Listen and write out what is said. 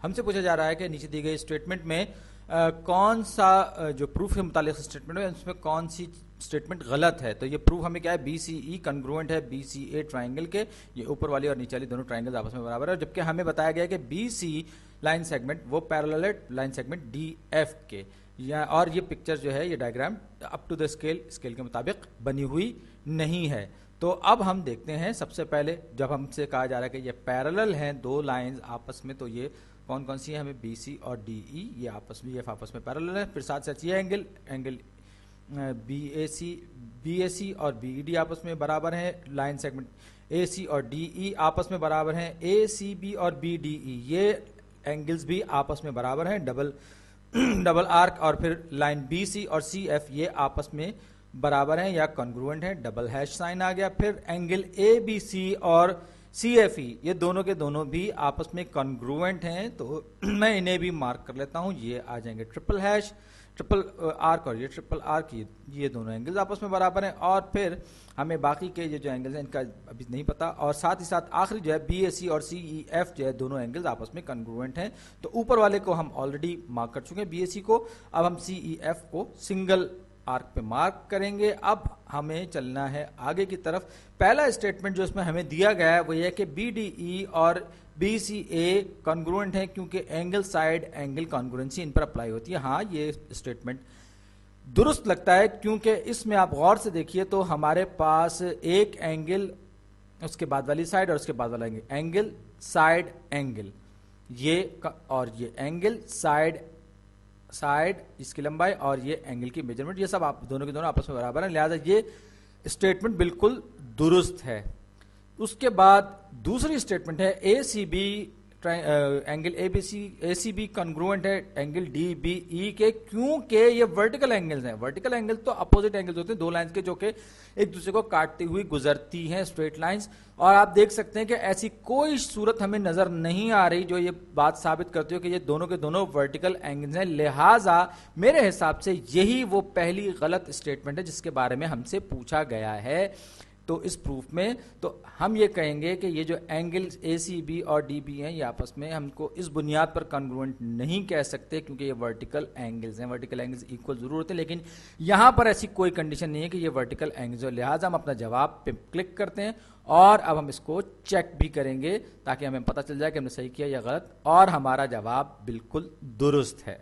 हमसे पूछा जा रहा है कि नीचे दी गई स्टेटमेंट में कौन सा जो प्रूफ के मुतालिक स्टेटमेंट है उसमें कौन सी स्टेटमेंट गलत है। तो ये प्रूफ हमें क्या है, BCE कंग्रुएंट है BCA ट्राइंगल के, ये ऊपर वाली और नीचे वाली दोनों ट्राइंगल आपस में बराबर है, जबकि हमें बताया गया है कि BC लाइन सेगमेंट वो पैरेलल है लाइन सेगमेंट DF के, या और ये पिक्चर जो है ये diagram up to the scale के मुताबिक बनी हुई नहीं है। तो अब हम देखते हैं, सबसे पहले जब हमसे कहा जा रहा है कि ये पैरेलल हैं दो लाइंस आपस में, तो ये कौन कौन सी है, हमें BC और DE ये आपस में पैरेलल है। फिर साथ साथ ये एंगल BAC और BED आपस में बराबर हैं, लाइन सेगमेंट AC और DE आपस में बराबर हैं, ACB और BDE ये एंगल्स भी आपस में बराबर हैं, डबल आर्क, और फिर लाइन BC और CF ये आपस में बराबर हैं या कॉन्ग्रुएंट हैं, डबल हैश साइन आ गया। फिर एंगल ABC और CFE ये दोनों के दोनों भी आपस में कॉन्ग्रुएंट हैं, तो मैं इन्हें भी मार्क कर लेता हूं, ये आ जाएंगे ट्रिपल आर्क और ये ट्रिपल आर्क, ये दोनों एंगल्स आपस में बराबर हैं। और फिर हमें बाकी के ये जो एंगल्स हैं इनका अभी नहीं पता, और साथ ही साथ आखिरी जो है BAC और CEF जो है दोनों एंगल्स आपस में कॉन्ग्रुएंट हैं। तो ऊपर वाले को हम ऑलरेडी मार्क कर चुके हैं BAC को, अब हम CEF को सिंगल आर्क पे मार्क करेंगे। अब हमें चलना है आगे की तरफ। पहला स्टेटमेंट जो इसमें हमें दिया गया है वो ये कि BDE और BCA कॉन्ग्रुएंट है, क्योंकि एंगल साइड एंगल कॉन्ग्रुएंसी इन पर अप्लाई होती है। हाँ, ये स्टेटमेंट दुरुस्त लगता है, क्योंकि इसमें आप गौर से देखिए तो हमारे पास एक एंगल, उसके बाद वाली साइड और उसके बाद वाला एंगल साइड एंगल, ये और ये एंगल साइड इसकी लंबाई और ये एंगल की मेजरमेंट, ये सब आप दोनों के दोनों आपस में बराबर हैं, लिहाजा ये स्टेटमेंट बिल्कुल दुरुस्त है। उसके बाद दूसरी स्टेटमेंट है ACB एंगल ACB कॉन्ग्रुएंट है एंगल DBE के, क्योंकि ये वर्टिकल एंगल्स हैं। वर्टिकल एंगल तो अपोजिट एंगल्स होते हैं, दो लाइंस के जो कि एक दूसरे को काटती हुई गुजरती हैं, स्ट्रेट लाइंस। और आप देख सकते हैं कि ऐसी कोई सूरत हमें नजर नहीं आ रही जो ये बात साबित करती हो कि ये दोनों के दोनों वर्टिकल एंगल्स हैं। लिहाजा मेरे हिसाब से यही वो पहली गलत स्टेटमेंट है जिसके बारे में हमसे पूछा गया है। तो इस प्रूफ में तो हम ये कहेंगे कि ये जो एंगल्स ACB और DB हैं ये आपस में हमको इस बुनियाद पर कॉन्ग्रुएंट नहीं कह सकते, क्योंकि ये वर्टिकल एंगल्स हैं। वर्टिकल एंगल्स इक्वल जरूर होते हैं, लेकिन यहां पर ऐसी कोई कंडीशन नहीं है कि ये वर्टिकल एंगल्स हो। लिहाजा हम अपना जवाब पे क्लिक करते हैं और अब हम इसको चेक भी करेंगे ताकि हमें पता चल जाए कि हमने सही किया या गलत, और हमारा जवाब बिल्कुल दुरुस्त है।